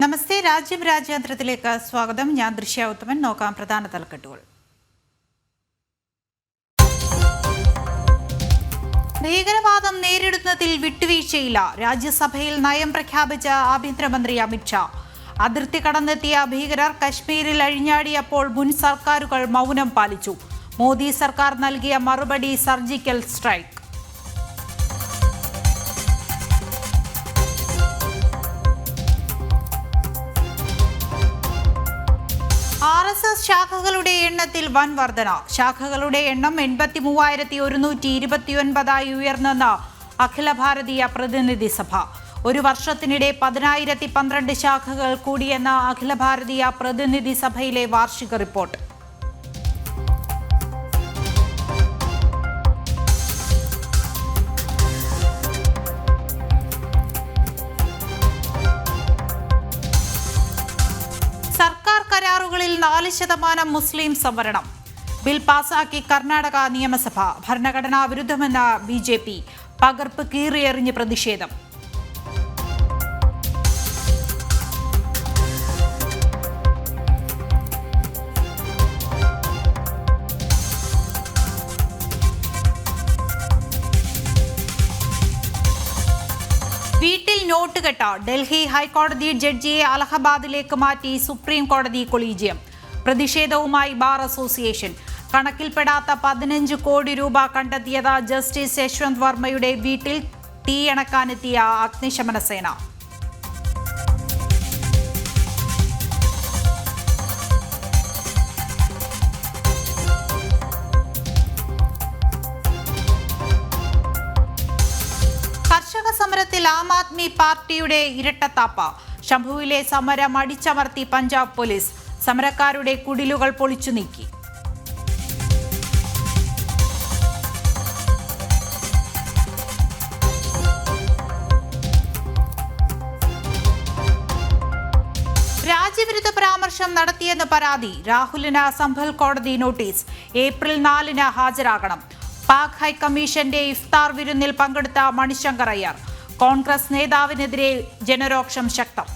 നമസ്തേ. രാജ്യാന്തരത്തിലേക്ക് സ്വാഗതം. ഞാൻ ദൃശ്യ ഉത്തമൻ. നോക്കാം പ്രധാന തലക്കെട്ടുകൾ. ഭീകരവാദം നേരിടുന്നതിൽ വിട്ടുവീഴ്ചയില്ല. രാജ്യസഭയിൽ നയം പ്രഖ്യാപിച്ച ആഭ്യന്തരമന്ത്രി അമിത്ഷാ. അതിർത്തി കടന്നെത്തിയ ഭീകരർ കശ്മീരിൽ അഴിഞ്ഞാടിയപ്പോൾ മുൻ സർക്കാരുകൾ മൗനം പാലിച്ചു. മോദി സർക്കാർ നൽകിയ മറുപടി സർജിക്കൽ സ്ട്രൈക്ക്. RSS ശാഖകളുടെ എണ്ണത്തിൽ വൻ വർധന. ശാഖകളുടെ എണ്ണം 83,129 ഉയർന്നെന്ന് അഖില ഭാരതീയ പ്രതിനിധി സഭ. ഒരു വർഷത്തിനിടെ 10,012 ശാഖകൾ കൂടിയെന്ന അഖില ഭാരതീയ പ്രതിനിധി സഭയിലെ വാർഷിക റിപ്പോർട്ട്. കരാറുകളിൽ 4% മുസ്ലിം സംവരണം. ബിൽ പാസാക്കി കർണാടക നിയമസഭ. ഭരണഘടനാ വിരുദ്ധമെന്ന BJP. പകർപ്പ് കീറിയെറിഞ്ഞ് പ്രതിഷേധം. വീട്ടിൽ നോട്ടുകെട്ട. ഡൽഹി ഹൈക്കോടതി ജഡ്ജിയെ അലഹബാദിലേക്ക് മാറ്റി സുപ്രീം കോടതി കൊളീജിയം. പ്രതിഷേധവുമായി ബാർ അസോസിയേഷൻ. കണക്കിൽപ്പെടാത്ത 15 കോടി രൂപ കണ്ടെത്തിയത് ജസ്റ്റിസ് യശ്വന്ത് വർമ്മയുടെ വീട്ടിൽ തീയണക്കാനെത്തിയ അഗ്നിശമന സേന. കർഷക സമരത്തിൽ ആം ആദ്മി പാർട്ടിയുടെ ഇരട്ടത്താപ്പ. ശംഭുവിലെ സമരം അടിച്ചമർത്തി പഞ്ചാബ് പോലീസ്. സമരക്കാരുടെ കുടിലുകൾ പൊളിച്ചു നീക്കി. രാജ്യവിരുദ്ധ പരാമർശം നടത്തിയെന്ന് പരാതി. രാഹുലിന് സംഭൽ കോടതി നോട്ടീസ്. ഏപ്രിൽ 4 ഹാജരാകണം. പാക് ഹൈക്കമ്മീഷന്റെ ഇഫ്താർ വിരുന്നിൽ പങ്കെടുത്ത മണിശങ്കർ അയ്യർ. കോൺഗ്രസ് നേതാവിനെതിരെ ജനരോക്ഷം ശക്തം.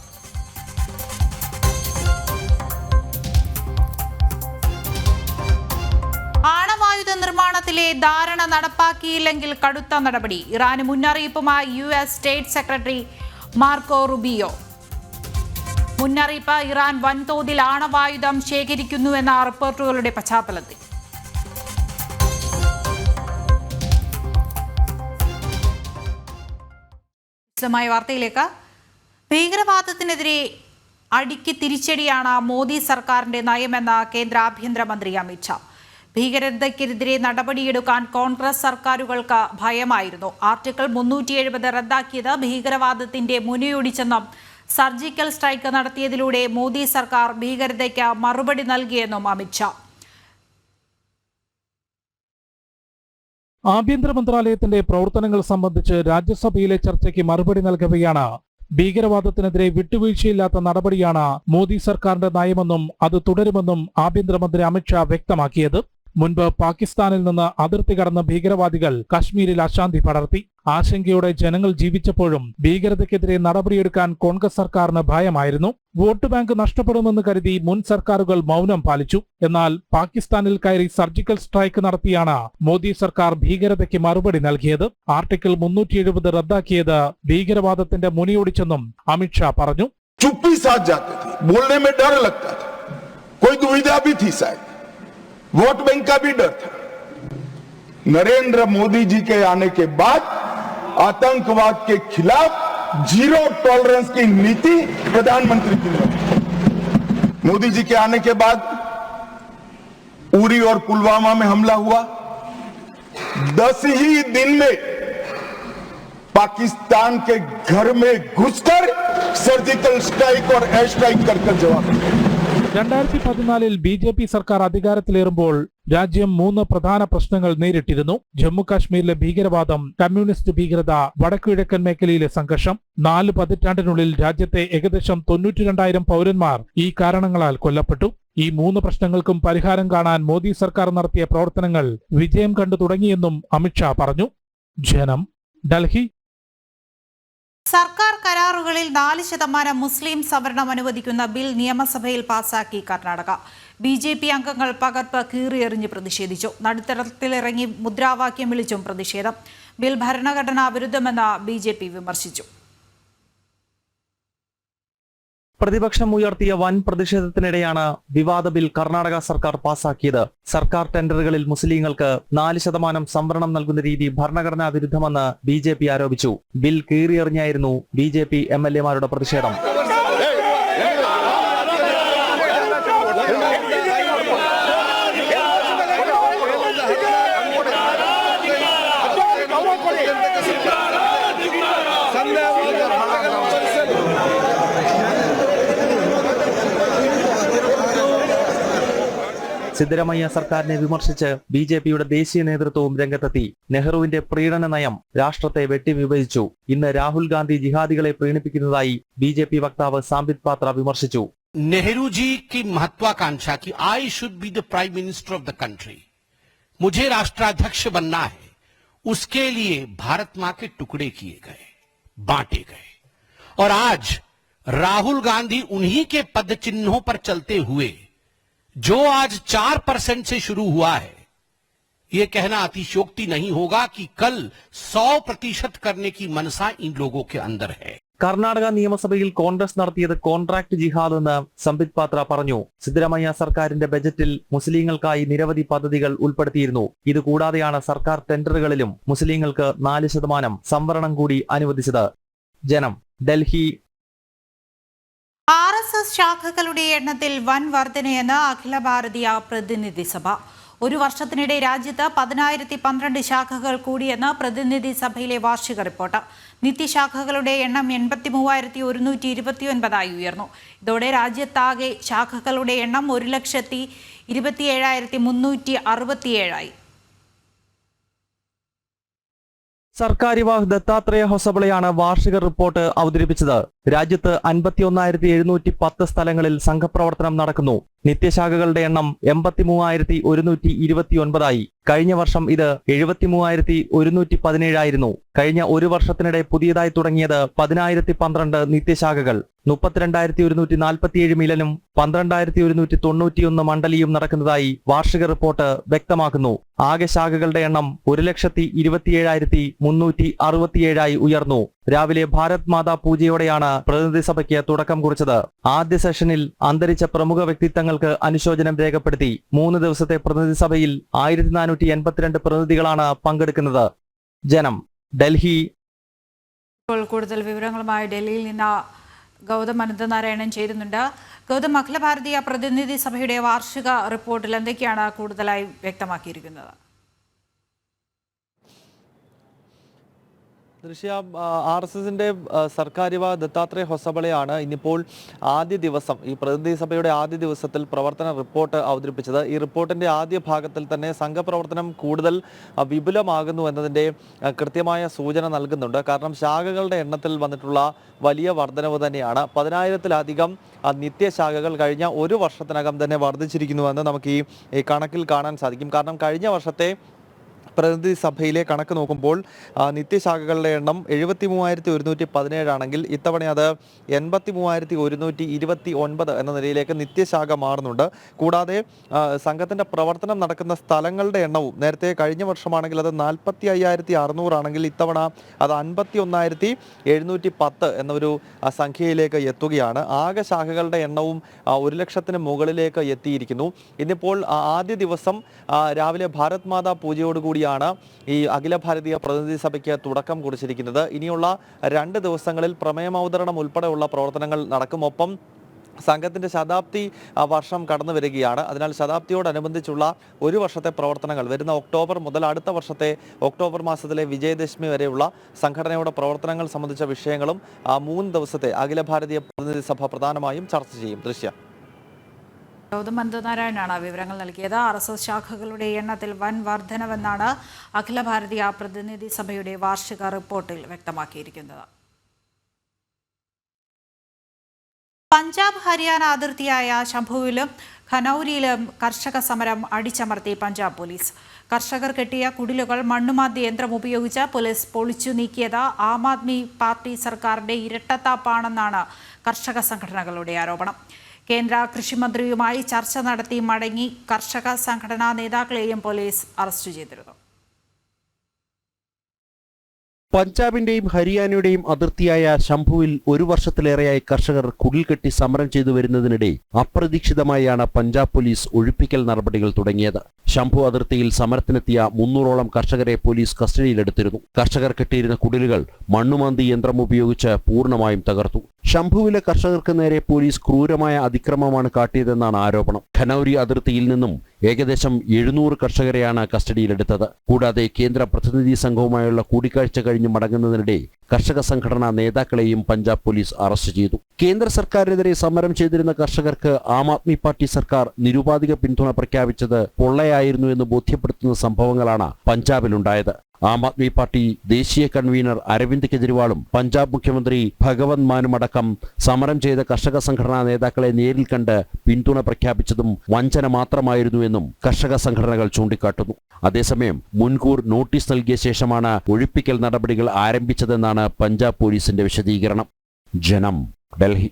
ആണവായുധ നിർമ്മാണത്തിലെ ധാരണ നടപ്പാക്കിയില്ലെങ്കിൽ കടുത്ത നടപടി. ഇറാന് മുന്നറിയിപ്പുമായി US state secretary Marco Rubio. മുന്നറിയിപ്പ്. ഇറാൻ വൻതോതിൽ ആണവായുധം ശേഖരിക്കുന്നുവെന്ന റിപ്പോർട്ടുകളുടെ പശ്ചാത്തലത്തിൽ. വാർത്തയിലേക്ക്. ഭീകരവാദത്തിനെതിരെ അടിക്ക് തിരിച്ചടിയാണ് മോദി സർക്കാരിന്റെ നയമെന്ന് കേന്ദ്ര ആഭ്യന്തരമന്ത്രി അമിത്ഷാ. ഭീകരതയ്ക്കെതിരെ നടപടിയെടുക്കാൻ കോൺഗ്രസ് സർക്കാരുകൾക്ക് ഭയമായിരുന്നു. ആർട്ടിക്കിൾ 370 റദ്ദാക്കിയത് ഭീകരവാദത്തിന്റെ മുനയൊടിച്ചെന്നും സർജിക്കൽ സ്ട്രൈക്ക് നടത്തിയതിലൂടെ മോദി സർക്കാർ ഭീകരതയ്ക്ക് മറുപടി നൽകിയെന്നും അമിത്ഷാ. ആഭ്യന്തര മന്ത്രാലയത്തിന്റെ പ്രവർത്തനങ്ങൾ സംബന്ധിച്ച് രാജ്യസഭയിലെ ചർച്ചയ്ക്ക് മറുപടി നൽകവെയാണ് ഭീകരവാദത്തിനെതിരെ വിട്ടുവീഴ്ചയില്ലാത്ത നടപടിയാണ് മോദി സർക്കാരിന്റെ നയമെന്നും അത് തുടരുമെന്നും ആഭ്യന്തരമന്ത്രി അമിത്ഷാ വ്യക്തമാക്കിയത്. മുൻപ് പാകിസ്ഥാനിൽ നിന്ന് അതിർത്തി കടന്ന ഭീകരവാദികൾ കശ്മീരിൽ അശാന്തി പടർത്തി. ആശങ്കയോടെ ജനങ്ങൾ ജീവിച്ചപ്പോഴും ഭീകരതയ്ക്കെതിരെ നടപടിയെടുക്കാൻ കോൺഗ്രസ് സർക്കാരിന് ഭയമായിരുന്നു. വോട്ട് ബാങ്ക് നഷ്ടപ്പെടുമെന്ന് കരുതി മുൻ സർക്കാരുകൾ മൗനം പാലിച്ചു. എന്നാൽ പാകിസ്ഥാനിൽ കയറി സർജിക്കൽ സ്ട്രൈക്ക് നടത്തിയാണ് മോദി സർക്കാർ ഭീകരതയ്ക്ക് മറുപടി നൽകിയത്. ആർട്ടിക്കിൾ 370 റദ്ദാക്കിയത് ഭീകരവാദത്തിന്റെ മുനയൊടിച്ചെന്നും അമിത്ഷാ പറഞ്ഞു. चुप्पी साथ जाते थे, बोलने में डर लगता था, कोई दुविधा भी थी, शायद वोट बैंक का भी डर था। नरेंद्र मोदी जी के आने के बाद आतंकवाद के खिलाफ जीरो टॉलरेंस की नीति प्रधानमंत्री की ने। मोदी जी के आने के बाद उरी और पुलवामा में हमला हुआ, 10 ही दिन में पाकिस्तान के घर में घुसकर सर्जिकल स्ट्राइक और एयर स्ट्राइक कर जवाब दिया। 2014 BJP സർക്കാർ അധികാരത്തിലേറുമ്പോൾ രാജ്യം 3 പ്രധാന പ്രശ്നങ്ങൾ നേരിട്ടിരുന്നു. ജമ്മു കാശ്മീരിലെ ഭീകരവാദം, കമ്മ്യൂണിസ്റ്റ് ഭീകരത, വടക്കുകിഴക്കൻ മേഖലയിലെ സംഘർഷം. 4 പതിറ്റാണ്ടിനുള്ളിൽ രാജ്യത്തെ ഏകദേശം 92,000 പൗരന്മാർ ഈ കാരണങ്ങളാൽ കൊല്ലപ്പെട്ടു. ഈ 3 പ്രശ്നങ്ങൾക്കും പരിഹാരം കാണാൻ മോദി സർക്കാർ നടത്തിയ പ്രവർത്തനങ്ങൾ വിജയം കണ്ടു തുടങ്ങിയെന്നും അമിത്ഷാ പറഞ്ഞു. ജനം, ഡൽഹി. സർക്കാർ കരാറുകളിൽ 4% മുസ്ലിം സംവരണം അനുവദിക്കുന്ന ബിൽ നിയമസഭയിൽ പാസാക്കി കർണാടക. BJP അംഗങ്ങൾ പകർപ്പ് കീറിയെറിഞ്ഞ് പ്രതിഷേധിച്ചു. നടുത്തളത്തിലിറങ്ങി മുദ്രാവാക്യം വിളിച്ചും പ്രതിഷേധം. ബിൽ ഭരണഘടനാ വിരുദ്ധമെന്ന് BJP വിമർശിച്ചു. പ്രതിപക്ഷം ഉയർത്തിയ വൻ പ്രതിഷേധത്തിനിടെയാണ് വിവാദ ബിൽ കർണാടക സർക്കാർ പാസാക്കിയത്. സർക്കാർ ടെൻഡറുകളിൽ മുസ്ലിങ്ങൾക്ക് 4% സംവരണം നൽകുന്ന രീതി ഭരണഘടനാ വിരുദ്ധമെന്ന് BJP ആരോപിച്ചു. ബിൽ കീറിയെറിഞ്ഞായിരുന്നു BJP MLA-മാരുടെ പ്രതിഷേധം. സിദ്ധരാമയ്യ സർക്കാരിനെ വിമർശിച്ച് BJP-യുടെ ദേശീയ നേതൃത്വവും രംഗത്തെത്തി. നെഹ്റുവിന്റെ പ്രീണന നയം രാഷ്ട്രത്തെ വെട്ടിവിഭജിച്ചു. ഇന്ന് രാഹുൽ ഗാന്ധി ജിഹാദികളെ പ്രീണിപ്പിക്കുന്നതായി BJP വക്താവ് സാംബിത് പാത്ര വിമർശിച്ചു. नेहरू जी की महत्वाकांक्षा की I should be the prime minister of the country, मुझे राष्ट्राध्यक्ष बनना है, उसके लिए भारत मां के टुकड़े किए गए, बांटे गए और आज राहुल गांधी उन्हीं के पद चिन्हों पर चलते हुए जो आज 4% से शुरू हुआ है, ये कहना अतिशयोक्ति नहीं होगा कि कल 100% करने की मनसा इन लोगों के अंदर है. കർണാടക നിയമസഭയിൽ കോൺഗ്രസ് നടത്തിയത് കോൺട്രാക്ട് ജിഹാദ് എന്ന് സംബിത് പാത്ര പറഞ്ഞു. സിദ്ധരാമയ്യ സർക്കാരിന്റെ ബജറ്റിൽ മുസ്ലിങ്ങൾക്കായി നിരവധി പദ്ധതികൾ ഉൾപ്പെടുത്തിയിരുന്നു. ഇതുകൂടാതെയാണ് സർക്കാർ ടെൻഡറുകളിലും മുസ്ലിങ്ങൾക്ക് 4% സംവരണം കൂടി അനുവദിച്ചത്. ജനം, ഡൽഹി. RSS ശാഖകളുടെ എണ്ണത്തിൽ വൻ വർധനയെന്ന് അഖില ഭാരതീയ പ്രതിനിധി സഭ. ഒരു വർഷത്തിനിടെ രാജ്യത്ത് 10,012 ശാഖകൾ കൂടിയെന്ന് പ്രതിനിധി സഭയിലെ വാർഷിക റിപ്പോർട്ട്. നിത്യശാഖകളുടെ എണ്ണം 83,129 ഉയർന്നു. ഇതോടെ രാജ്യത്താകെ ശാഖകളുടെ എണ്ണം 1,27,367. സർക്കാരിവാഹ് ദത്താത്രേയ ഹൊസബളയാണ് വാർഷിക റിപ്പോർട്ട് അവതരിപ്പിച്ചത്. രാജ്യത്ത് 51,710 സ്ഥലങ്ങളിൽ സംഘപ്രവർത്തനം നടക്കുന്നു. നിത്യശാഖകളുടെ എണ്ണം 83,129. കഴിഞ്ഞ വർഷം ഇത് 73,117 കഴിഞ്ഞ ഒരു വർഷത്തിനിടെ പുതിയതായി തുടങ്ങിയത് 10,012 നിത്യശാഖകൾ. 32,147 മിലനും 12,191 മണ്ഡലിയും നടക്കുന്നതായി വാർഷിക റിപ്പോർട്ട് വ്യക്തമാക്കുന്നു. ആകെ ശാഖകളുടെ എണ്ണം 1,27,367 ഉയർന്നു. രാവിലെ ഭാരത് മാതാ പൂജയോടെയാണ് പ്രതിനിധി സഭയ്ക്ക് തുടക്കം കുറിച്ചത്. ആദ്യ സെഷനിൽ അന്തരിച്ച പ്രമുഖ വ്യക്തിത്വങ്ങൾക്ക് അനുശോചനം രേഖപ്പെടുത്തി. 3 ദിവസത്തെ പ്രതിനിധി സഭയിൽ 1,482 പ്രതിനിധികളാണ് പങ്കെടുക്കുന്നത്. ജനം, ഡൽഹി. ഇപ്പോൾ കൂടുതൽ വിവരങ്ങളുമായി ഡൽഹിയിൽ നിന്ന് ഗൗതം അനന്തനാരായണൻ ചേരുന്നുണ്ട്. ഗൗതം, അഖില ഭാരതീയ പ്രതിനിധി സഭയുടെ വാർഷിക റിപ്പോർട്ടിൽ എന്തൊക്കെയാണ് കൂടുതലായി വ്യക്തമാക്കിയിരിക്കുന്നത്? ദൃശ്യ, RSSന്റെ സർക്കാരിവാഹ് ദത്താത്രേയ ഹൊസബളയാണ് ഇന്നിപ്പോൾ ആദ്യ ദിവസം, ഈ പ്രതിനിധി സഭയുടെ ആദ്യ ദിവസത്തിൽ പ്രവർത്തന റിപ്പോർട്ട് അവതരിപ്പിച്ചത്. ഈ റിപ്പോർട്ടിന്റെ ആദ്യ ഭാഗത്തിൽ തന്നെ സംഘപ്രവർത്തനം കൂടുതൽ വിപുലമാകുന്നു എന്നതിൻ്റെ കൃത്യമായ സൂചന നൽകുന്നുണ്ട്. കാരണം ശാഖകളുടെ എണ്ണത്തിൽ വന്നിട്ടുള്ള വലിയ വർധനവ് തന്നെയാണ്. 10,000-ലധികം നിത്യശാഖകൾ കഴിഞ്ഞ ഒരു വർഷത്തിനകം തന്നെ വർദ്ധിച്ചിരിക്കുന്നുവെന്ന് നമുക്ക് ഈ കണക്കിൽ കാണാൻ സാധിക്കും. കാരണം കഴിഞ്ഞ വർഷത്തെ പ്രതിനിധി സഭയിലെ കണക്ക് നോക്കുമ്പോൾ നിത്യശാഖകളുടെ എണ്ണം 73,117 ആണെങ്കിൽ ഇത്തവണ അത് 83,129 എന്ന നിലയിലേക്ക് നിത്യശാഖ മാറുന്നുണ്ട്. കൂടാതെ സംഘത്തിൻ്റെ പ്രവർത്തനം നടക്കുന്ന സ്ഥലങ്ങളുടെ എണ്ണവും നേരത്തെ കഴിഞ്ഞ വർഷമാണെങ്കിൽ അത് 45,600 ആണെങ്കിൽ ഇത്തവണ അത് 51,710 എന്നൊരു സംഖ്യയിലേക്ക് എത്തുകയാണ്. ആകെ ശാഖകളുടെ എണ്ണവും 1,00,000-ന് മുകളിലേക്ക് എത്തിയിരിക്കുന്നു. ഇന്നിപ്പോൾ ആദ്യ ദിവസം രാവിലെ ഭാരത് മാതാ പൂജയോടുകൂടി ഈ അഖില ഭാരതീയ പ്രതിനിധി സഭയ്ക്ക് തുടക്കം കുറിച്ചിരിക്കുന്നത്. ഇനിയുള്ള 2 ദിവസങ്ങളിൽ പ്രമേയാവതരണം ഉൾപ്പെടെയുള്ള പ്രവർത്തനങ്ങൾ നടക്കും. ഒപ്പം സംഘത്തിന്റെ ശതാബ്ദി വർഷം കടന്നു വരികയാണ്. അതിനാൽ ശതാബ്ദിയോടനുബന്ധിച്ചുള്ള ഒരു വർഷത്തെ പ്രവർത്തനങ്ങൾ വരുന്ന ഒക്ടോബർ മുതൽ അടുത്ത വർഷത്തെ ഒക്ടോബർ മാസത്തിലെ വിജയദശമി വരെയുള്ള സംഘടനയുടെ പ്രവർത്തനങ്ങൾ സംബന്ധിച്ച വിഷയങ്ങളും 3 ദിവസത്തെ അഖില ഭാരതീയ പ്രതിനിധി സഭ പ്രധാനമായും ചർച്ച ചെയ്യും. ദൃശ്യ, ഗൗതം അനന്തനാരായണനാണ് വിവരങ്ങൾ നൽകിയത്. RSS ശാഖകളുടെ എണ്ണത്തിൽ വൻ വർധനവെന്നാണ് അഖില ഭാരതീയ പ്രതിനിധി സഭയുടെ വാർഷിക റിപ്പോർട്ടിൽ വ്യക്തമാക്കിയിരിക്കുന്നത്. പഞ്ചാബ് ഹരിയാന അതിർത്തിയായ ശംഭുവിലും ഖനൌരിയിലും കർഷക സമരം അടിച്ചമർത്തി പഞ്ചാബ് പോലീസ്. കർഷകർ കെട്ടിയ കുടിലുകൾ മണ്ണുമാന്തി യന്ത്രം ഉപയോഗിച്ച് പോലീസ് പൊളിച്ചു നീക്കിയത് ആം ആദ്മി പാർട്ടി സർക്കാരിന്റെ ഇരട്ടത്താപ്പാണെന്നാണ് കർഷക സംഘടനകളുടെ ആരോപണം. കേന്ദ്ര കൃഷിമന്ത്രിയുമായി ചർച്ച നടത്തി മടങ്ങി കർഷക സംഘടനാ നേതാക്കളെയും പോലീസ് അറസ്റ്റ് ചെയ്തിരുന്നു. പഞ്ചാബിന്റെയും ഹരിയാനയുടെയും അതിർത്തിയായ ശംഭുവിൽ 1 വർഷത്തിലേറെയായി കർഷകർ കുടിൽ കെട്ടി സമരം ചെയ്തു വരുന്നതിനിടെ അപ്രതീക്ഷിതമായാണ് പഞ്ചാബ് പോലീസ് ഒഴിപ്പിക്കൽ നടപടികൾ തുടങ്ങിയത്. ശംഭു അതിർത്തിയിൽ സമരത്തിനെത്തിയ 300ഓളം കർഷകരെ പോലീസ് കസ്റ്റഡിയിലെടുത്തിരുന്നു. കർഷകർ കെട്ടിയിരുന്ന കുടിലുകൾ മണ്ണുമാന്തി യന്ത്രം ഉപയോഗിച്ച് പൂർണ്ണമായും തകർത്തു. ശംഭുവിലെ കർഷകർക്ക് നേരെ പോലീസ് ക്രൂരമായ അതിക്രമമാണ് കാട്ടിയതെന്നാണ് ആരോപണം. ഖനൌരി അതിർത്തിയിൽ നിന്നും ഏകദേശം 700 കർഷകരെയാണ് കസ്റ്റഡിയിലെടുത്തത്. കൂടാതെ കേന്ദ്ര പ്രതിനിധി സംഘവുമായുള്ള കൂടിക്കാഴ്ച കഴിഞ്ഞ് മടങ്ങുന്നതിനിടെ കർഷക സംഘടനാ നേതാക്കളെയും പഞ്ചാബ് പോലീസ് അറസ്റ്റ് ചെയ്തു. കേന്ദ്ര സർക്കാരിനെതിരെ സമരം ചെയ്തിരുന്ന കർഷകർക്ക് ആം ആദ്മി പാർട്ടി സർക്കാർ നിരുപാധിക പിന്തുണ പ്രഖ്യാപിച്ചത് പൊള്ളയായിരുന്നു എന്ന് ബോധ്യപ്പെടുത്തുന്ന സംഭവങ്ങളാണ് പഞ്ചാബിലുണ്ടായത്. ആം ആദ്മി പാർട്ടി ദേശീയ കൺവീനർ അരവിന്ദ് കെജ്രിവാളും പഞ്ചാബ് മുഖ്യമന്ത്രി ഭഗവന്ത് മാനുമടക്കം സമരം ചെയ്ത കർഷക സംഘടനാ നേതാക്കളെ നേരിൽ കണ്ട് പിന്തുണ പ്രഖ്യാപിച്ചതും വഞ്ചന മാത്രമായിരുന്നുവെന്നും കർഷക സംഘടനകൾ ചൂണ്ടിക്കാട്ടുന്നു. അതേസമയം മുൻകൂർ നോട്ടീസ് നൽകിയ ശേഷമാണ് ഒഴിപ്പിക്കൽ നടപടികൾ ആരംഭിച്ചതെന്നാണ് പഞ്ചാബ് പോലീസിന്റെ വിശദീകരണം. ജനം, ഡൽഹി.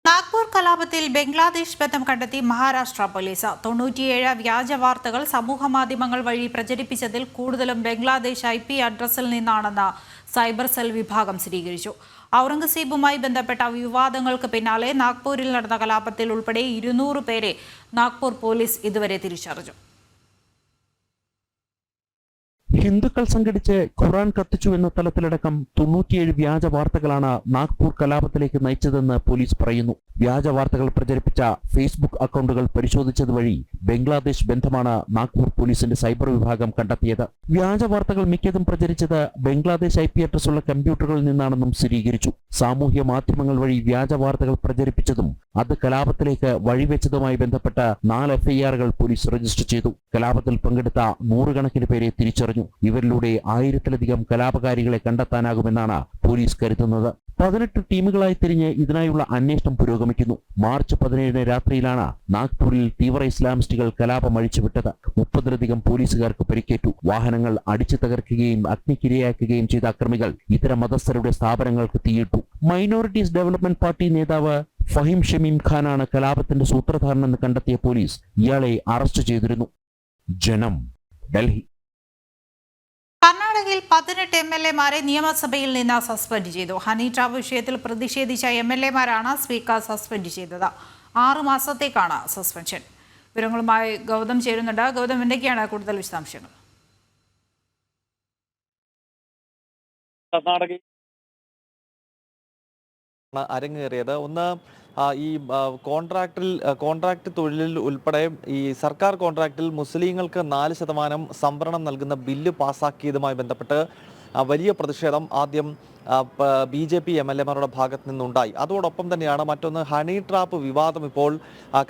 നാഗ്പൂർ കലാപത്തിൽ ബംഗ്ലാദേശ് ബന്ധം കണ്ടെത്തി മഹാരാഷ്ട്ര പോലീസ്. 97 വ്യാജ വാർത്തകൾ സമൂഹമാധ്യമങ്ങൾ വഴി പ്രചരിപ്പിച്ചതിൽ കൂടുതലും ബംഗ്ലാദേശ് IP അഡ്രസ്സിൽ നിന്നാണെന്ന് സൈബർ സെൽ വിഭാഗം സ്ഥിരീകരിച്ചു. ഔറംഗസീബുമായി ബന്ധപ്പെട്ട വിവാദങ്ങൾക്ക് പിന്നാലെ നാഗ്പൂരിൽ നടന്ന കലാപത്തിൽ ഉൾപ്പെടെ 200 പേരെ നാഗ്പൂർ പോലീസ് ഇതുവരെ തിരിച്ചറിഞ്ഞു. ഹിന്ദുക്കൾ സംഘടിച്ച് ഖുറാൻ കത്തിച്ചു എന്ന തലത്തിലടക്കം 97 വ്യാജ വാർത്തകളാണ് നാഗ്പൂർ കലാപത്തിലേക്ക് നയിച്ചതെന്ന് പോലീസ് പറയുന്നു. വ്യാജ വാർത്തകൾ പ്രചരിപ്പിച്ച ഫേസ്ബുക്ക് അക്കൗണ്ടുകൾ പരിശോധിച്ചതുവഴി ബംഗ്ലാദേശ് ബന്ധമാണ് നാഗ്പൂർ പോലീസിന്റെ സൈബർ വിഭാഗം കണ്ടെത്തിയത്. വ്യാജ വാർത്തകൾ മിക്കതും പ്രചരിച്ചത് ബംഗ്ലാദേശ് IP അഡ്രസ്സുള്ള കമ്പ്യൂട്ടറുകളിൽ നിന്നാണെന്നും സ്ഥിരീകരിച്ചു. സാമൂഹ്യ മാധ്യമങ്ങൾ വഴി വ്യാജ വാർത്തകൾ പ്രചരിപ്പിച്ചതും അത് കലാപത്തിലേക്ക് വഴിവെച്ചതുമായി ബന്ധപ്പെട്ട 4 FIRകൾ പോലീസ് രജിസ്റ്റർ ചെയ്തു. കലാപത്തിൽ പങ്കെടുത്ത 100 കണക്കിന് പേരെ തിരിച്ചറിഞ്ഞു. ഇവരിലൂടെ 1000-ലധികം കലാപകാരികളെ കണ്ടെത്താനാകുമെന്നാണ് പോലീസ് കരുതുന്നത്. 18 ടീമുകളായി തിരിഞ്ഞ് ഇതിനായുള്ള അന്വേഷണം പുരോഗമിക്കുന്നു. മാർച്ച് 17 രാത്രിയിലാണ് നാഗ്പൂരിൽ തീവ്ര ഇസ്ലാമിസ്റ്റുകൾ കലാപം അഴിച്ചുവിട്ടത്. 30-ലധികം പോലീസുകാർക്ക് പരിക്കേറ്റു. വാഹനങ്ങൾ അടിച്ചു തകർക്കുകയും അഗ്നിക്കിരയാക്കുകയും ചെയ്ത അക്രമികൾ ഇത്തരം മതസ്ഥരുടെ സ്ഥാപനങ്ങൾക്ക് തീയിട്ടു. മൈനോറിറ്റീസ് ഡെവലപ്മെന്റ് പാർട്ടി നേതാവ് ഫഹീം ഷമീം ഖാനാണ് കലാപത്തിന്റെ സൂത്രധാരനെന്ന് കണ്ടെത്തിയ പോലീസ് ഇയാളെ അറസ്റ്റ് ചെയ്തിരുന്നു. ജനം, ഡൽഹി. കർണാടകയിൽ 18 MLA-മാരെ നിയമസഭയിൽ നിന്ന് സസ്പെൻഡ് ചെയ്തു. ഹണി ട്രാപ്പ് വിഷയത്തിൽ പ്രതിഷേധിച്ച MLA-മാരാണ് സ്പീക്കർ സസ്പെൻഡ് ചെയ്തത്. 6 മാസത്തേക്കാണ് സസ്പെൻഷൻ. വിവരങ്ങളുമായി ഗൗതം ചേരുന്നുണ്ട്. ഗൗതം, എന്തൊക്കെയാണ് കൂടുതൽ വിശദാംശങ്ങൾ? കർണാടകയിൽ അരങ്ങേറിയത് ഒന്ന് ഈ കോൺട്രാക്ട് തൊഴിലിൽ ഉൾപ്പെടെ ഈ സർക്കാർ കോൺട്രാക്റ്റിൽ മുസ്ലിങ്ങൾക്ക് 4% സംവരണം നൽകുന്ന ബില്ല് പാസാക്കിയതുമായി ബന്ധപ്പെട്ട് വലിയ പ്രതിഷേധം ആദ്യം BJP MLA-മാരുടെ ഭാഗത്ത് നിന്നുണ്ടായി. അതോടൊപ്പം തന്നെയാണ് മറ്റൊന്ന് ഹണി ട്രാപ്പ് വിവാദം ഇപ്പോൾ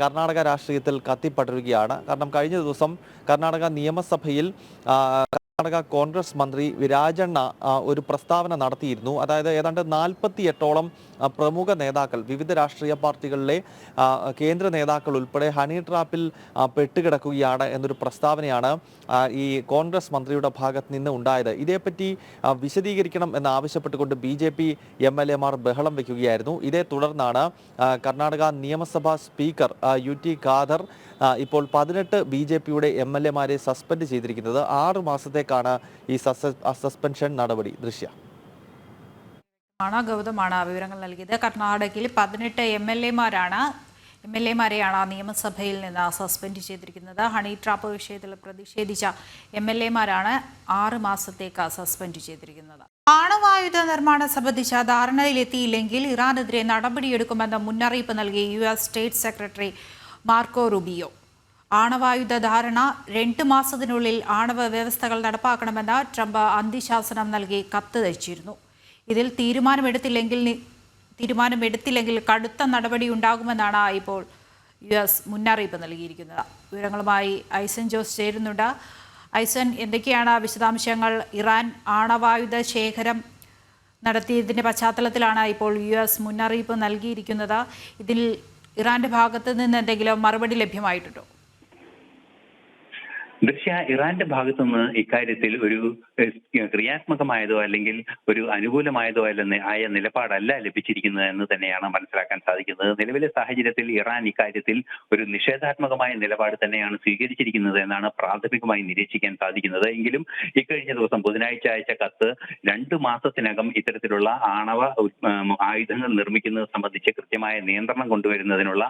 കർണാടക രാഷ്ട്രീയത്തിൽ കത്തിപ്പടരുകയാണ്. കാരണം കഴിഞ്ഞ ദിവസം കർണാടക നിയമസഭയിൽ കർണാടക കോൺഗ്രസ് മന്ത്രി രാജണ്ണ ഒരു പ്രസ്താവന നടത്തിയിരുന്നു. അതായത് ഏതാണ്ട് 48ഓളം പ്രമുഖ നേതാക്കൾ, വിവിധ രാഷ്ട്രീയ പാർട്ടികളിലെ കേന്ദ്ര നേതാക്കൾ ഉൾപ്പെടെ ഹണി ട്രാപ്പിൽ പെട്ടുകിടക്കുകയാണ് എന്നൊരു പ്രസ്താവനയാണ് ഈ കോൺഗ്രസ് മന്ത്രിയുടെ ഭാഗത്ത് നിന്ന് ഉണ്ടായത്. ഇതേപ്പറ്റി വിശദീകരിക്കണം എന്നാവശ്യപ്പെട്ടുകൊണ്ട് BJP MLA-മാർ ബഹളം വയ്ക്കുകയായിരുന്നു. ഇതേ തുടർന്നാണ് കർണാടക നിയമസഭാ സ്പീക്കർ UT ഖാദർ ഇപ്പോൾ 18 BJP-യുടെ MLA-മാരെ സസ്പെൻഡ് ചെയ്തിരിക്കുന്നത്. 6 മാസത്തേക്കാണ് ഈ സസ്പെൻഷൻ നടപടി. ദൃശ്യ ഗൗതമാണ് വിവരങ്ങൾ നൽകിയത്. കർണാടകയിൽ 18 MLA-മാരെയാണ് നിയമസഭയിൽ നിന്ന് സസ്പെൻഡ് ചെയ്തിരിക്കുന്നത്. ഹണി ട്രാപ്പ് വിഷയത്തിൽ പ്രതിഷേധിച്ച MLA-മാരാണ് 6 മാസത്തേക്ക് സസ്പെൻഡ് ചെയ്തിരിക്കുന്നത്. ആണവായുധ നിർമ്മാണം സംബന്ധിച്ച ധാരണയിലെത്തിയില്ലെങ്കിൽ ഇറാനെതിരെ നടപടിയെടുക്കുമെന്ന് മുന്നറിയിപ്പ് നൽകി US state secretary Marco Rubio. ആണവായുധ ധാരണ 2 മാസത്തിനുള്ളിൽ ആണവ വ്യവസ്ഥകൾ നടപ്പാക്കണമെന്ന് ട്രംപ് അന്ത്യശാസനം നൽകി കത്ത് അയച്ചിരുന്നു. ഇതിൽ തീരുമാനമെടുത്തില്ലെങ്കിൽ കടുത്ത നടപടി ഉണ്ടാകുമെന്നാണ് ഇപ്പോൾ US മുന്നറിയിപ്പ് നൽകിയിരിക്കുന്നത്. വിവരങ്ങളുമായി ഐസൻ ജോസ് ചേരുന്നുണ്ട്. ഐസൻ, എന്തൊക്കെയാണ് വിശദാംശങ്ങൾ? ഇറാൻ ആണവായുധ ശേഖരം നടത്തിയതിൻ്റെ പശ്ചാത്തലത്തിലാണ് ഇപ്പോൾ US മുന്നറിയിപ്പ് നൽകിയിരിക്കുന്നത്. ഇതിൽ ഇറാന്റെ ഭാഗത്ത് നിന്ന് എന്തെങ്കിലും മറുപടി ലഭ്യമായിട്ടുണ്ടോ? ദൃശ്യ ഇറാന്റെ ഭാഗത്തുനിന്ന് ഇക്കാര്യത്തിൽ ഒരു ക്രിയാത്മകമായതോ അല്ലെങ്കിൽ ഒരു അനുകൂലമായതോ ആയ നിലപാടല്ല ലഭിച്ചിരിക്കുന്നത് എന്ന് തന്നെയാണ് മനസ്സിലാക്കാൻ സാധിക്കുന്നത്. നിലവിലെ സാഹചര്യത്തിൽ ഇറാൻ ഇക്കാര്യത്തിൽ ഒരു നിഷേധാത്മകമായ നിലപാട് തന്നെയാണ് സ്വീകരിച്ചിരിക്കുന്നത് എന്നാണ് പ്രാഥമികമായി നിരീക്ഷിക്കാൻ സാധിക്കുന്നത്. എങ്കിലും ഇക്കഴിഞ്ഞ ദിവസം ബുധനാഴ്ച അയച്ച കത്ത് 2 മാസത്തിനകം ഇത്തരത്തിലുള്ള ആണവ ആയുധങ്ങൾ നിർമ്മിക്കുന്നത് സംബന്ധിച്ച് കൃത്യമായ നിയന്ത്രണം കൊണ്ടുവരുന്നതിനുള്ള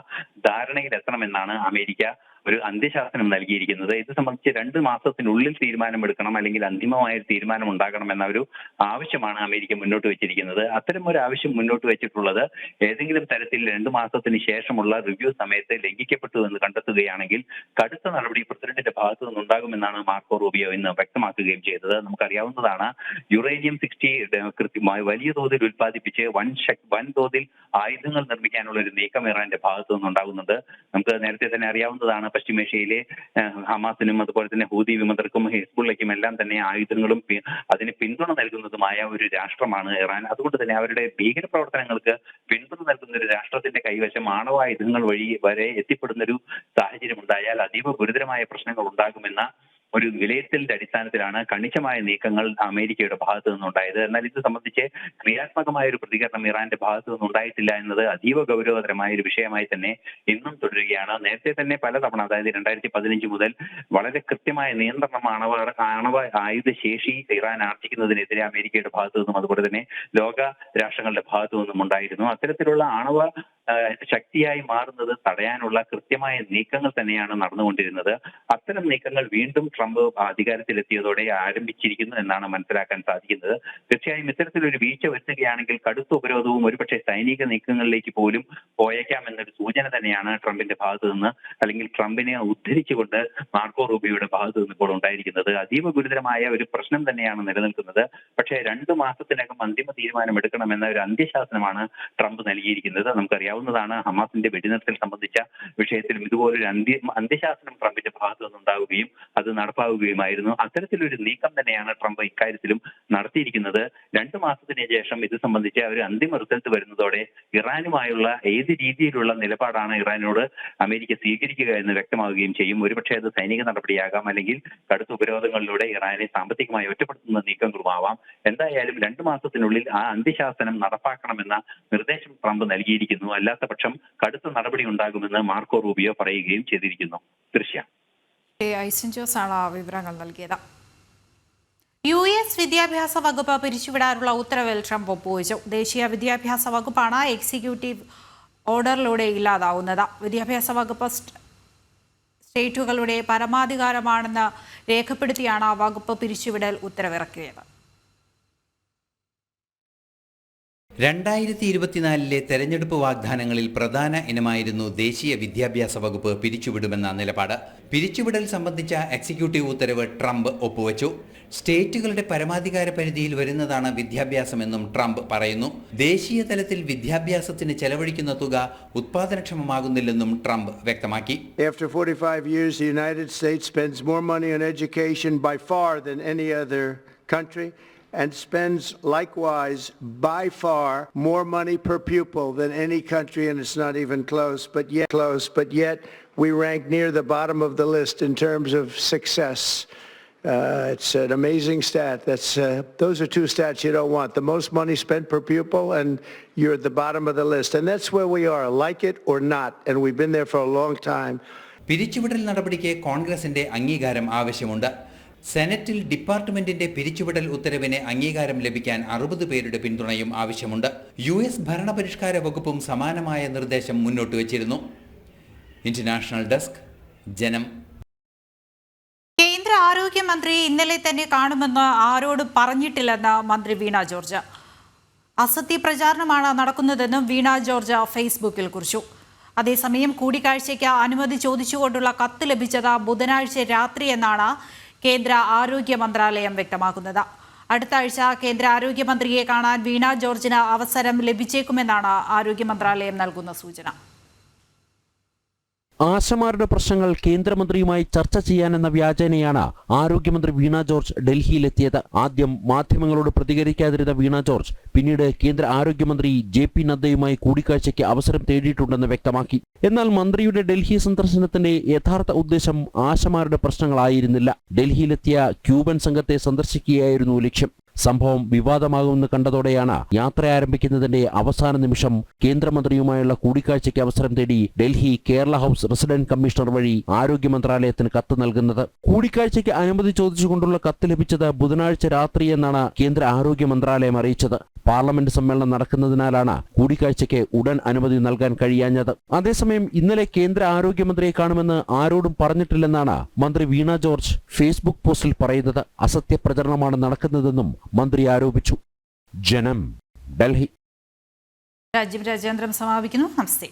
ധാരണയിലെത്തണമെന്നാണ് അമേരിക്ക ഒരു അന്ത്യശാസനം നൽകിയിരിക്കുന്നത്. ഇത് സംബന്ധിച്ച് 2 മാസത്തിനുള്ളിൽ തീരുമാനമെടുക്കണം, അല്ലെങ്കിൽ അന്തിമമായ ഒരു തീരുമാനം ഉണ്ടാകണമെന്ന ഒരു ആവശ്യമാണ് അമേരിക്ക മുന്നോട്ട് വെച്ചിരിക്കുന്നത്. അത്തരം ഒരു ആവശ്യം മുന്നോട്ട് വെച്ചിട്ടുള്ളത് ഏതെങ്കിലും തരത്തിൽ 2 മാസത്തിന് ശേഷമുള്ള റിവ്യൂ സമയത്ത് ലംഘിക്കപ്പെട്ടു എന്ന് കണ്ടെത്തുകയാണെങ്കിൽ കടുത്ത നടപടി പ്രസിഡന്റിന്റെ ഭാഗത്തു നിന്നുണ്ടാകുമെന്നാണ് മാർക്കോ റൂബിയോ ഇന്ന് വ്യക്തമാക്കുകയും ചെയ്തത്. നമുക്കറിയാവുന്നതാണ്, യുറേനിയം 60 കൃത്യമായി വലിയ തോതിൽ ഉത്പാദിപ്പിച്ച് വൻ തോതിൽ ആയുധങ്ങൾ നിർമ്മിക്കാനുള്ള ഒരു നീക്കം ഇറാന്റെ ഭാഗത്തു നിന്നുണ്ടാകുന്നുണ്ട്. നമുക്ക് നേരത്തെ തന്നെ അറിയാവുന്നതാണ്, പശ്ചിമേഷ്യയിലെ ഹമാസിനും അതുപോലെ തന്നെ ഹൂതി വിമതർക്കും ഹിസ്ബുള്ളയ്ക്കും എല്ലാം തന്നെ ആയുധങ്ങളും അതിന് പിന്തുണ നൽകുന്നതുമായ ഒരു രാഷ്ട്രമാണ് ഇറാൻ. അതുകൊണ്ട് തന്നെ അവരുടെ ഭീകരപ്രവർത്തനങ്ങൾക്ക് പിന്തുണ നൽകുന്ന ഒരു രാഷ്ട്രത്തിന്റെ കൈവശം ആണവായുധങ്ങൾ വഴി വരെ എത്തിപ്പെടുന്ന ഒരു സാഹചര്യം ഉണ്ടായാൽ അതീവ ഗുരുതരമായ പ്രശ്നങ്ങൾ ഉണ്ടാകുമെന്ന ഒരു വിലയിരുത്തലിന്റെ അടിസ്ഥാനത്തിലാണ് കണിശമായ നീക്കങ്ങൾ അമേരിക്കയുടെ ഭാഗത്തു നിന്നുണ്ടായത്. എന്നാൽ ഇത് സംബന്ധിച്ച് ക്രിയാത്മകമായ ഒരു പ്രതികരണം ഇറാന്റെ ഭാഗത്തു നിന്നുണ്ടായിട്ടില്ല എന്നത് അതീവ ഗൗരവതരമായ ഒരു വിഷയമായി തന്നെ ഇന്നും തുടരുകയാണ്. നേരത്തെ തന്നെ പലതവണ, അതായത് 2015 മുതൽ വളരെ കൃത്യമായ നിയന്ത്രണം ആണവ ആയുധ ശേഷി ഇറാൻ ആർജിക്കുന്നതിനെതിരെ അമേരിക്കയുടെ ഭാഗത്തു നിന്നും അതുപോലെ തന്നെ ലോക രാഷ്ട്രങ്ങളുടെ ഭാഗത്തു നിന്നും ഉണ്ടായിരുന്നു. അത്തരത്തിലുള്ള ആണവ ശക്തിയായി മാറുന്നത് തടയാനുള്ള കൃത്യമായ നീക്കങ്ങൾ തന്നെയാണ് നടന്നുകൊണ്ടിരുന്നത്. അത്തരം നീക്കങ്ങൾ വീണ്ടും ട്രംപ് അധികാരത്തിലെത്തിയതോടെ ആരംഭിച്ചിരിക്കുന്നു എന്നാണ് മനസ്സിലാക്കാൻ സാധിക്കുന്നത്. തീർച്ചയായും ഇത്തരത്തിലൊരു വീഴ്ച വരുത്തുകയാണെങ്കിൽ കടുത്ത ഉപരോധവും ഒരുപക്ഷെ സൈനിക നീക്കങ്ങളിലേക്ക് പോലും പോയേക്കാം എന്നൊരു സൂചന തന്നെയാണ് ട്രംപിന്റെ ഭാഗത്തു നിന്ന്, അല്ലെങ്കിൽ ട്രംപിനെ ഉദ്ധരിച്ചുകൊണ്ട് മാർക്കോ റൂബിയോയുടെ ഭാഗത്തു നിന്ന് ഇപ്പോൾ ഉണ്ടായിരിക്കുന്നത്. അതീവ ഗുരുതരമായ ഒരു പ്രശ്നം തന്നെയാണ് നിലനിൽക്കുന്നത്. പക്ഷേ 2 മാസത്തിനകം അന്തിമ തീരുമാനം എടുക്കണമെന്ന ഒരു അന്ത്യശാസനമാണ് ട്രംപ് നൽകിയിരിക്കുന്നത്. നമുക്കറിയാവുന്നതാണ്, ഹമാസിന്റെ വെടിനിർത്തൽ സംബന്ധിച്ച വിഷയത്തിലും ഇതുപോലൊരു അന്ത്യശാസനം ട്രംപിന്റെ ഭാഗത്തു നിന്നുണ്ടാവുകയും അത് നടപ്പാവുകയുമായിരുന്നു. അത്തരത്തിലൊരു നീക്കം തന്നെയാണ് ട്രംപ് ഇക്കാര്യത്തിലും നടത്തിയിരിക്കുന്നത്. 2 മാസത്തിന് ശേഷം ഇത് സംബന്ധിച്ച് ഒരു അന്തിമ റിസൾട്ട് വരുന്നതോടെ ഇറാനുമായുള്ള ഏത് രീതിയിലുള്ള നിലപാടാണ് ഇറാനോട് അമേരിക്ക സ്വീകരിക്കുക എന്ന് വ്യക്തമാവുകയും ചെയ്യും. ഒരുപക്ഷെ അത് സൈനിക നടപടിയാകാം, അല്ലെങ്കിൽ കടുത്ത ഉപരോധങ്ങളിലൂടെ ഇറാനെ സാമ്പത്തികമായി ഒറ്റപ്പെടുത്തുന്ന നീക്കങ്ങളുമാവാം. എന്തായാലും 2 മാസത്തിനുള്ളിൽ ആ അന്ത്യശാസനം നടപ്പാക്കണമെന്ന നിർദ്ദേശം ട്രംപ് നൽകിയിരിക്കുന്നു. അല്ലാത്ത പക്ഷം കടുത്ത നടപടി ഉണ്ടാകുമെന്ന് മാർക്കോ റൂബിയോ പറയുകയും ചെയ്തിരിക്കുന്നു. ദൃശ്യ ഐസൻ ജോസ് ആണ് വിവരങ്ങൾ നൽകിയത്. US വിദ്യാഭ്യാസ വകുപ്പ് പിരിച്ചുവിടാനുള്ള ഉത്തരവിൽ ട്രംപ് ഒപ്പുവെച്ചു. ദേശീയ വിദ്യാഭ്യാസ വകുപ്പാണ് എക്സിക്യൂട്ടീവ് ഓർഡറിലൂടെ ഇല്ലാതാവുന്നത്. വിദ്യാഭ്യാസ വകുപ്പ് സ്റ്റേറ്റുകളുടെ പരമാധികാരമാണെന്ന് രേഖപ്പെടുത്തിയാണ് വകുപ്പ് പിരിച്ചുവിടൽ ഉത്തരവിറക്കിയത്. 2024 തെരഞ്ഞെടുപ്പ് വാഗ്ദാനങ്ങളിൽ പ്രധാന ഇനമായിരുന്നു ദേശീയ വിദ്യാഭ്യാസ വകുപ്പ് പിരിച്ചുവിടുമെന്ന നിലപാട്. പിരിച്ചുവിടൽ സംബന്ധിച്ച എക്സിക്യൂട്ടീവ് ഉത്തരവ് ട്രംപ് ഒപ്പുവെച്ചു. സ്റ്റേറ്റുകളുടെ പരമാധികാര പരിധിയിൽ വരുന്നതാണ് വിദ്യാഭ്യാസമെന്നും ട്രംപ് പറയുന്നു. ദേശീയ തലത്തിൽ വിദ്യാഭ്യാസത്തിന് ചെലവഴിക്കുന്ന തുക ഉത്പാദനക്ഷമമാകുന്നില്ലെന്നും ട്രംപ് വ്യക്തമാക്കി. After 45 years, the United States spends more money on education by far than any other country, and spends likewise by far more money per pupil than any country, and it's not even close, but yet we rank near the bottom of the list in terms of success. It's an amazing stat. Those are 2 stats you don't want. The most money spent per pupil, and you're at the bottom of the list. And that's where we are, like it or not, and we've been there for a long time. പിരിച്ചുവിടൽ നടപടിക്ക് കോൺഗ്രസിന്റെ അംഗീകാരം ആവശ്യമുണ്ട്. സെനറ്റിൽ ഡിപ്പാർട്ട്മെന്റിന്റെ പിരിച്ചുവിടൽ ഉത്തരവിന് അംഗീകാരം ലഭിക്കാൻ 60 പേരുടെ പിന്തുണയും ആവശ്യമുണ്ട്. US ഭരണപരിഷ്കാര വകുപ്പും സമാനമായ നിർദ്ദേശം മുന്നോട്ട് വച്ചിരുന്നു. ഇന്റർനാഷണൽ ഡെസ്ക്, ജനം. കേന്ദ്ര ആരോഗ്യമന്ത്രി ഇന്നലെ തന്നെ കാണുമെന്ന് ആരോടും പറഞ്ഞിട്ടില്ലെന്ന് മന്ത്രി വീണ ജോർജ്. അസത്യ പ്രചാരണമാണ് നടക്കുന്നതെന്നും വീണ ജോർജ് ഫേസ്ബുക്കിൽ കുറിച്ചു. അതേസമയം കൂടിക്കാഴ്ചയ്ക്ക് അനുമതി ചോദിച്ചുകൊണ്ടുള്ള കത്ത് ലഭിച്ചത് ബുധനാഴ്ച രാത്രി എന്നാണ് കേന്ദ്ര ആരോഗ്യ മന്ത്രാലയം വ്യക്തമാക്കുന്നത്. അടുത്ത ആഴ്ച കേന്ദ്ര ആരോഗ്യമന്ത്രിയെ കാണാൻ വീണ ജോർജിന് അവസരം ലഭിച്ചേക്കുമെന്നാണ് ആരോഗ്യ മന്ത്രാലയം നൽകുന്ന സൂചന. ആശമാരുടെ പ്രശ്നങ്ങൾ കേന്ദ്രമന്ത്രിയുമായി ചർച്ച ചെയ്യാനെന്ന വ്യാജേനയാണ് ആരോഗ്യമന്ത്രി വീണ ജോർജ് ഡൽഹിയിലെത്തിയത്. ആദ്യം മാധ്യമങ്ങളോട് പ്രതികരിക്കാതിരുന്ന വീണ ജോർജ് പിന്നീട് കേന്ദ്ര ആരോഗ്യമന്ത്രി JP നദ്ദയുമായി കൂടിക്കാഴ്ചയ്ക്ക് അവസരം തേടിയിട്ടുണ്ടെന്ന് വ്യക്തമാക്കി. എന്നാൽ മന്ത്രിയുടെ ഡൽഹി സന്ദർശനത്തിന്റെ യഥാർത്ഥ ഉദ്ദേശം ആശമാരുടെ പ്രശ്നങ്ങളായിരുന്നില്ല. ഡൽഹിയിലെത്തിയ ക്യൂബൻ സംഘത്തെ സന്ദർശിക്കുകയായിരുന്നു ലക്ഷ്യം. സംഭവം വിവാദമാകുമെന്ന് കണ്ടതോടെയാണ് യാത്ര ആരംഭിക്കുന്നതിന്റെ അവസാന നിമിഷം കേന്ദ്രമന്ത്രിയുമായുള്ള കൂടിക്കാഴ്ചയ്ക്ക് അവസരം തേടി Delhi Kerala house resident commissioner വഴി ആരോഗ്യ മന്ത്രാലയത്തിന് കത്ത് നൽകുന്നത്. കൂടിക്കാഴ്ചയ്ക്ക് അനുമതി ചോദിച്ചുകൊണ്ടുള്ള കത്ത് ലഭിച്ചത് ബുധനാഴ്ച രാത്രി എന്നാണ് കേന്ദ്ര ആരോഗ്യ മന്ത്രാലയം അറിയിച്ചത്. പാർലമെന്റ് സമ്മേളനം നടക്കുന്നതിനാലാണ് കൂടിക്കാഴ്ചയ്ക്ക് ഉടൻ അനുമതി നൽകാൻ കഴിയാഞ്ഞത്. അതേസമയം ഇന്നലെ കേന്ദ്ര ആരോഗ്യമന്ത്രിയെ കാണുമെന്ന് ആരോടും പറഞ്ഞിട്ടില്ലെന്നാണ് മന്ത്രി വീണ ജോർജ് ഫേസ്ബുക്ക് പോസ്റ്റിൽ പറയുന്നത്. അസത്യ പ്രചരണമാണ് നടക്കുന്നതെന്നും മന്ത്രി ആരോപിച്ചു. ജനം, ഡൽഹി. രാജീവ് രാജേന്ദ്രൻ സമാപിക്കുന്നു. നമസ്തേ.